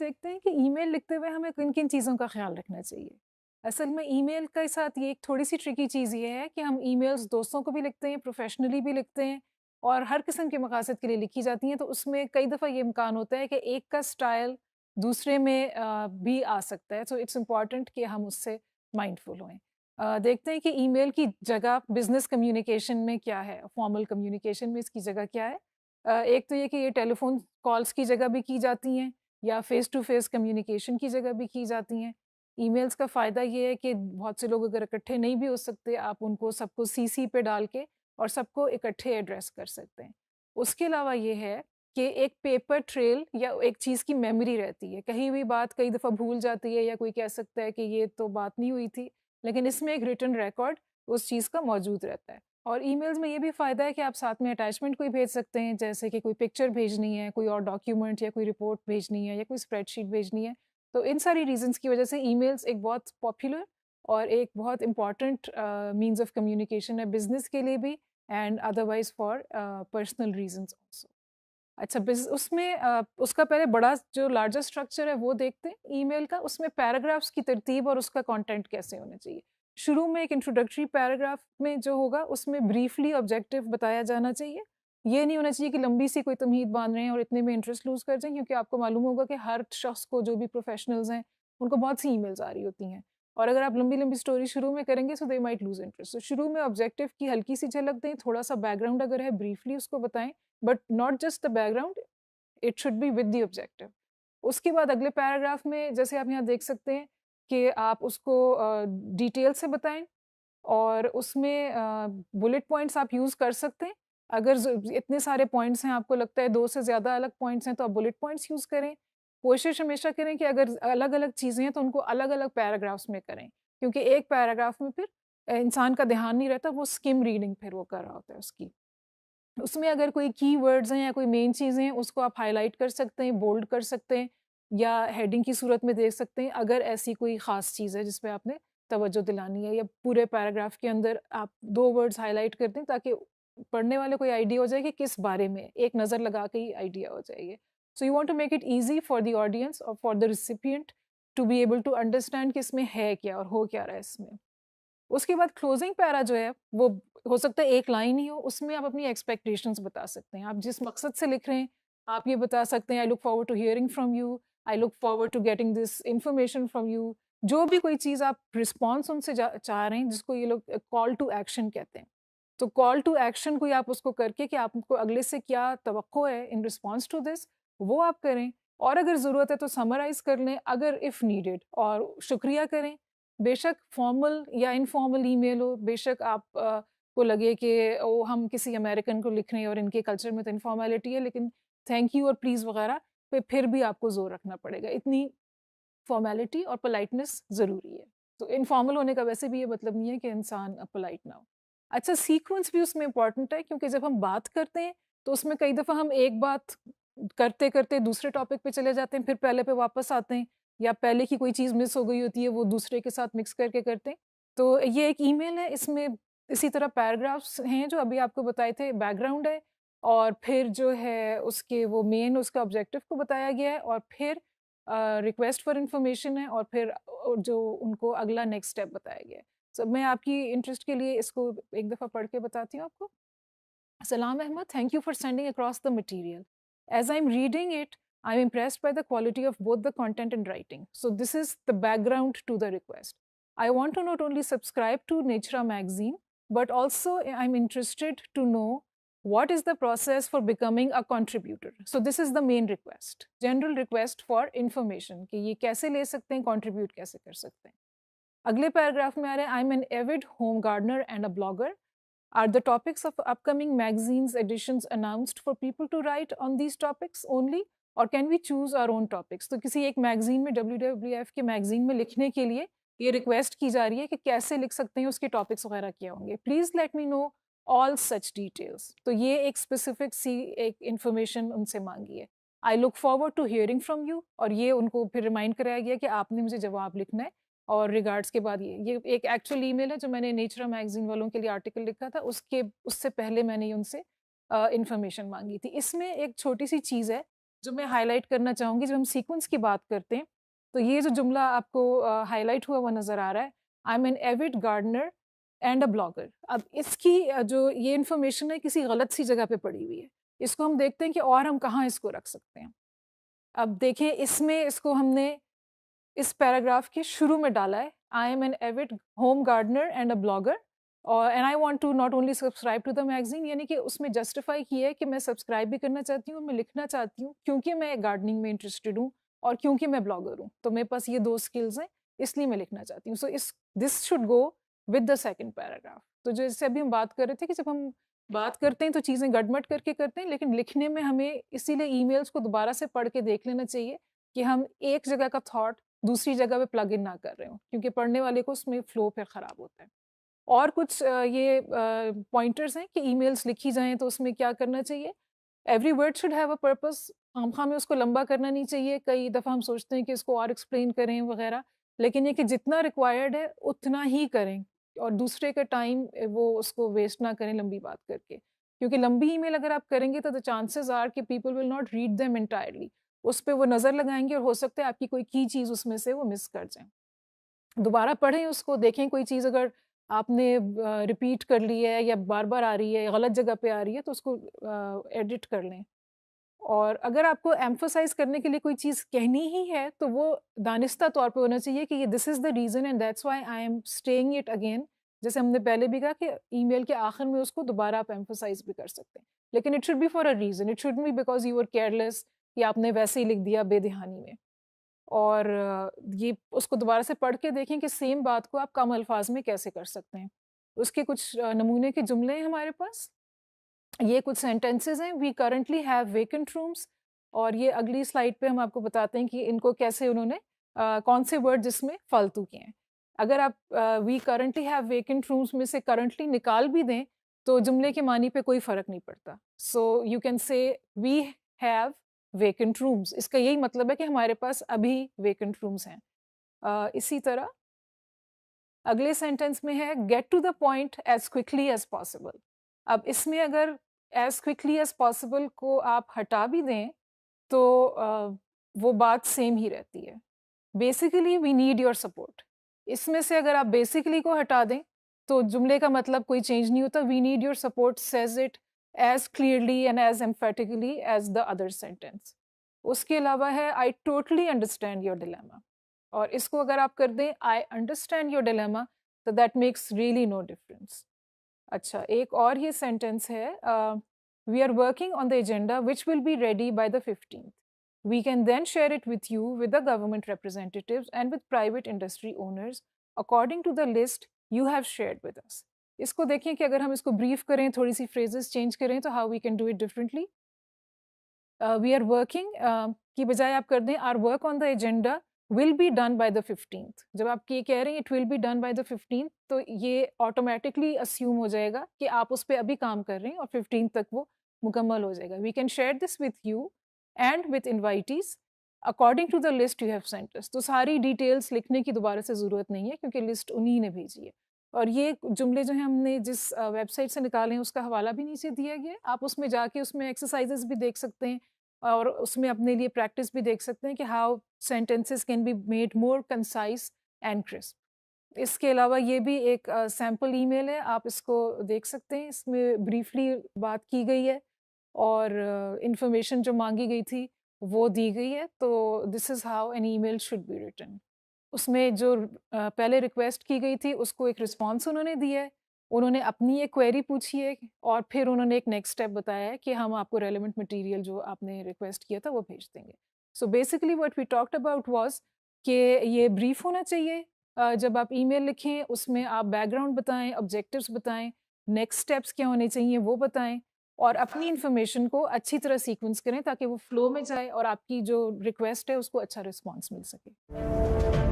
देखते हैं कि ईमेल लिखते हुए हमें किन-किन चीज़ों का ख़्याल रखना चाहिए। असल में ईमेल के साथ ये एक थोड़ी-सी ट्रिकी चीज़ ये है कि हम ईमेल्स दोस्तों को भी लिखते हैं, प्रोफ़ेशनली भी लिखते हैं और हर किस्म के मक़ासद के लिए लिखी जाती हैं, तो उसमें कई दफ़ा ये इम्कान होता है कि एक का स्टाइल दूसरे में भी आ सकता है, सो इट्स इम्पॉर्टेंट कि हम उससे माइंडफुल होएँ। देखते हैं कि ईमेल की जगह बिज़नेस कम्युनिकेशन में क्या है, फ़ॉर्मल कम्युनिकेशन में इसकी जगह क्या है। एक तो ये कि ये टेलीफ़ोन कॉल्स की जगह भी की जाती हैं या फ़ेस टू फ़ेस कम्युनिकेशन की जगह भी की जाती हैं। ईमेल्स का फ़ायदा ये है कि बहुत से लोग अगर इकट्ठे नहीं भी हो सकते, आप उनको सबको सीसी पे डाल के और सबको इकट्ठे एड्रेस कर सकते हैं। उसके अलावा ये है कि एक पेपर ट्रेल या एक चीज़ की मेमोरी रहती है। कही हुई बात कई दफ़ा भूल जाती है या कोई कह सकता है कि ये तो बात नहीं हुई थी, लेकिन इसमें एक रिटन रिकॉर्ड उस चीज़ का मौजूद रहता है। और ईमेल्स में ये भी फ़ायदा है कि आप साथ में अटैचमेंट कोई भेज सकते हैं, जैसे कि कोई पिक्चर भेजनी है, कोई और डॉक्यूमेंट या कोई रिपोर्ट भेजनी है या कोई स्प्रेडशीट भेजनी है। तो इन सारी रीज़न्स की वजह से ईमेल्स एक बहुत पॉपुलर और एक बहुत इम्पॉर्टेंट मीन्स ऑफ कम्युनिकेशन है बिज़नेस के लिए भी and otherwise for personal reasons also. अच्छा उसमें उसका पहले बड़ा जो लार्जर स्ट्रक्चर है वो देखते हैं ईमेल का, उसमें पैराग्राफ्स की तरतीब और उसका कंटेंट कैसे होना चाहिए। शुरू में एक इंट्रोडक्टरी पैराग्राफ में जो होगा उसमें ब्रीफली ऑब्जेक्टिव बताया जाना चाहिए। ये नहीं होना चाहिए कि लंबी सी कोई तमहीद बांध रहे हैं और इतने में इंटरेस्ट लूज़ कर जाएँ, क्योंकि आपको मालूम होगा कि हर शख्स को, जो भी प्रोफेशनल्स हैं, उनको बहुत सी ईमेल्स आ रही होती हैं और अगर आप लंबी-लंबी स्टोरी शुरू में करेंगे सो दे माइट लूज़ इंटरेस्ट। तो शुरू में ऑब्जेक्टिव की हल्की सी झलक दें, थोड़ा-सा बैकग्राउंड अगर है ब्रीफली उसको बताएँ, but not just the background, it should be with the objective. उसके बाद अगले पैराग्राफ में जैसे आप यहाँ देख सकते हैं कि आप उसको डिटेल से बताएं और उसमें बुलेट पॉइंट्स आप यूज़ कर सकते हैं। अगर इतने सारे पॉइंट्स हैं, आपको लगता है 2 से ज़्यादा अलग पॉइंट्स हैं, तो आप बुलेट पॉइंट्स यूज़ करें। कोशिश हमेशा करें कि अगर अलग-अलग चीज़ें हैं तो उनको अलग-अलग पैराग्राफ्स में करें, क्योंकि एक पैराग्राफ में फिर इंसान का ध्यान नहीं रहता, वो स्किम रीडिंग फिर वो कर रहा होता है उसकी। उसमें अगर कोई कीवर्ड्स हैं या कोई मेन चीज़ें हैं, उसको आप हाइलाइट कर सकते हैं, बोल्ड कर सकते हैं या हेडिंग की सूरत में देख सकते हैं, अगर ऐसी कोई ख़ास चीज़ है जिस पे आपने तवज्जो दिलानी है, या पूरे पैराग्राफ के अंदर आप 2 वर्ड्स हाइलाइट कर दें ताकि पढ़ने वाले को ये आइडिया हो जाए कि किस बारे में, एक नज़र लगा के ही आइडिया हो जाए ये। So you want to make it easy for the audience और for the recipient to be able to understand कि इसमें है क्या और हो क्या रहा है इसमें। उसके बाद क्लोजिंग पैरा जो है वो हो सकता है एक लाइन ही हो, उसमें आप अपनी एक्सपेक्टेशंस बता सकते हैं। आप जिस मकसद से लिख रहे हैं, आप ये बता सकते हैं, I look forward to hearing from you, I look forward to getting this information from you. जो भी कोई चीज़ आप रिस्पॉन्स उनसे चाह रहे हैं, जिसको ये लोग कॉल टू एक्शन कहते हैं। तो कॉल टू एक्शन कोई आप उसको करके कि आपको अगले से क्या तवक्को है इन रिस्पॉन्स टू दिस, वो आप करें। और अगर ज़रूरत है तो समराइज़ कर लें अगर इफ़ नीडेड, और शुक्रिया करें। बेशक फॉर्मल या इनफॉर्मल ईमेल हो, बेशक आप को लगे कि ओ हम किसी अमेरिकन को लिख रहे हैं और इनके कल्चर में तो इनफॉर्मेलिटी है, लेकिन थैंक यू और प्लीज़ वगैरह पे फिर भी आपको ज़ोर रखना पड़ेगा। इतनी फॉर्मेलिटी और पोलाइटनेस ज़रूरी है। तो इनफॉर्मल होने का वैसे भी ये मतलब नहीं है कि इंसान पोलाइट ना हो। अच्छा, सीक्वेंस भी उसमें इम्पॉर्टेंट है, क्योंकि जब हम बात करते हैं तो उसमें कई दफ़ा हम एक बात करते-करते दूसरे टॉपिक पे चले जाते हैं, फिर पहले पे वापस आते हैं, या पहले की कोई चीज़ मिस हो गई होती है वो दूसरे के साथ मिक्स करके करते हैं। तो ये एक ईमेल है, इसमें इसी तरह पैराग्राफ्स हैं जो अभी आपको बताए थे, बैकग्राउंड है और फिर जो है उसके वो मेन उसका ऑब्जेक्टिव को बताया गया है और फिर रिक्वेस्ट फॉर इन्फॉर्मेशन है और फिर जो उनको अगला नेक्स्ट स्टेप बताया गया है। सो मैं आपकी इंटरेस्ट के लिए इसको एक दफ़ा पढ़ के बताती हूँ आपको। Salam Ahmed, thank you for sending across the material. As I'm reading it, I'm impressed by the quality of both the content and writing. So this is the background to the request. I want to not only subscribe to Nature magazine, but also I'm interested to know what is the process for becoming a contributor. So this is the main request, general request for information कि ये कैसे ले सकते हैं, contribute कैसे कर सकते हैं. अगले पैराग्राफ में आ रहा है, I'm an avid home gardener and a blogger. Are the topics of upcoming magazines editions announced for people to write on these topics only, or can we choose our own topics? तो किसी एक magazine में, WWF के magazine में लिखने के लिए ये रिक्वेस्ट की जा रही है कि कैसे लिख सकते हैं, उसके टॉपिक्स वगैरह क्या होंगे। Please let me know all such details. तो ये एक स्पेसिफिक सी एक इन्फॉर्मेशन उनसे मांगी है। I look forward to hearing from you, और ये उनको फिर रिमाइंड कराया गया कि आपने मुझे जवाब लिखना है। और रिगार्ड्स के बाद ये एक एक्चुअल ईमेल है जो मैंने नेचर मैगजीन वालों के लिए आर्टिकल लिखा था, उससे पहले मैंने उनसे इन्फॉर्मेशन मांगी थी। इसमें एक छोटी सी चीज़ है जो मैं हाईलाइट करना चाहूँगी, जब हम सीक्वेंस की बात करते हैं, तो ये जो जुमला आपको हाईलाइट हुआ हुआ नज़र आ रहा है, I am an avid gardener and a blogger. अब इसकी जो ये इन्फॉर्मेशन है किसी गलत सी जगह पे पड़ी हुई है। इसको हम देखते हैं कि और हम कहाँ इसको रख सकते हैं। अब देखें, इसमें इसको हमने इस पैराग्राफ के शुरू में डाला है, I am an avid home gardener and a blogger और and I want to not only subscribe to the magazine, यानी कि उसमें जस्टिफाई किया है कि मैं सब्सक्राइब भी करना चाहती हूँ, मैं लिखना चाहती हूँ क्योंकि मैं गार्डनिंग में इंटरेस्टेड हूँ और क्योंकि मैं ब्लॉगर हूँ, तो मेरे पास ये 2 स्किल्स हैं, इसलिए मैं लिखना चाहती हूँ। सो इस this should go with the second paragraph. तो जैसे अभी हम बात कर रहे थे कि जब हम बात करते हैं तो चीज़ें गड़मड़ करके करते हैं, लेकिन लिखने में हमें इसीलिए ईमेल्स को दोबारा से पढ़ के देख लेना चाहिए कि हम एक जगह का थॉट दूसरी जगह पे प्लग इन ना कर रहे हो, क्योंकि पढ़ने वाले को उसमें फ्लो फिर ख़राब होता है। और कुछ ये पॉइंटर्स हैं कि ईमेल्स लिखी जाएँ तो उसमें क्या करना चाहिए। Every word should have a purpose. खामखा में उसको लंबा करना नहीं चाहिए। कई दफ़ा हम सोचते हैं कि इसको और एक्सप्लेन करें वगैरह, लेकिन ये कि जितना रिक्वायर्ड है उतना ही करें और दूसरे का टाइम वो उसको वेस्ट ना करें लंबी बात करके, क्योंकि लंबी ईमेल अगर आप करेंगे तो द चांसेस आर कि people will not read them entirely. उस पे वो नज़र लगाएंगे और हो सकता है आपकी कोई की चीज़ उसमें से वो मिस कर जाएँ। दोबारा पढ़ें उसको, देखें कोई चीज़ अगर आपने रिपीट कर ली है या बार-बार आ रही है, गलत जगह पे आ रही है, तो उसको एडिट कर लें। और अगर आपको एम्फसाइज़ करने के लिए कोई चीज़ कहनी ही है, तो वो दानिस्ता तौर पे होना चाहिए कि ये this is the reason and that's why I am staying it again. जैसे हमने पहले भी कहा कि ईमेल के आखिर में उसको दोबारा आप एम्फसाइज़ भी कर सकते हैं। लेकिन it should be for a reason, it shouldn't be because you were careless या आपने वैसे ही लिख दिया बेध्यानी में। और ये उसको दोबारा से पढ़ के देखें कि सेम बात को आप कम अल्फाज में कैसे कर सकते हैं। उसके कुछ नमूने के जुमले हैं हमारे पास। ये कुछ सेंटेंसेस हैं, we currently have vacant rooms, और ये अगली स्लाइड पे हम आपको बताते हैं कि इनको कैसे उन्होंने कौन से वर्ड जिसमें फालतू के हैं। अगर आप we currently have vacant rooms में से करंटली निकाल भी दें तो जुमले के मानी पे कोई फ़र्क नहीं पड़ता। So you can say we have vacant rooms, इसका यही मतलब है कि हमारे पास अभी वेकेंट रूम्स हैं। इसी तरह अगले सेंटेंस में है get to the point as quickly as possible. अब इसमें अगर एज क्विकली एज पॉसिबल को आप हटा भी दें तो वो बात सेम ही रहती है। Basically we need your support, इसमें से अगर आप बेसिकली को हटा दें तो जुमले का मतलब कोई चेंज नहीं होता। We need your support says it as clearly and as emphatically as the other sentence. उसके अलावा है I totally understand your dilemma, और इसको अगर आप कर दें आई अंडरस्टैंड योर डिलेमा तो that makes really no difference. अच्छा, एक और ये सेंटेंस है, we are working on the agenda which will be ready by the 15th। We can then share it with you, with the government representatives and with private industry owners according to the list you have shared with us. इसको देखें कि अगर हम इसको brief करें, थोड़ी सी phrases change करें तो how we can do it differently. We are working की बजाय आप कर दें our work on the agenda will be done by the 15th। जब आप ये कह रहे हैं it will be done by the 15th तो ये ऑटोमेटिकली अस्यूम हो जाएगा कि आप उस पर अभी काम कर रहे हैं और 15th तक वो मुकम्मल हो जाएगा। We can share this with you and with invitees according to the list you have sent us। तो सारी डिटेल्स लिखने की दोबारा से ज़रूरत नहीं है क्योंकि लिस्ट उन्हीं ने भेजी है। और ये जुमले जो हैं हमने जिस वेबसाइट से निकाले हैं उसका हवाला भी नीचे दिया गया है, आप उसमें जाके उसमें एक्सरसाइजेस भी देख सकते हैं और उसमें अपने लिए प्रैक्टिस भी देख सकते हैं कि how sentences can be made more concise and crisp. इसके अलावा ये भी एक सैम्पल ईमेल है, आप इसको देख सकते हैं। इसमें ब्रीफली बात की गई है और इंफॉर्मेशन जो मांगी गई थी वो दी गई है। तो this is how an email should be written. उसमें जो पहले रिक्वेस्ट की गई थी उसको एक रिस्पॉन्स उन्होंने दिया है, उन्होंने अपनी एक क्वेरी पूछी है और फिर उन्होंने एक नेक्स्ट स्टेप बताया है कि हम आपको रेलेवेंट मटेरियल जो आपने रिक्वेस्ट किया था वो भेज देंगे। So basically what we talked about was कि ये ब्रीफ होना चाहिए। जब आप ईमेल लिखें उसमें आप बैकग्राउंड बताएं, ऑब्जेक्टिव्स बताएं, नेक्स्ट स्टेप्स क्या होने चाहिए वो बताएं और अपनी इन्फॉर्मेशन को अच्छी तरह सीक्वेंस करें ताकि वो फ्लो में जाए और आपकी जो रिक्वेस्ट है उसको अच्छा रिस्पॉन्स मिल सके।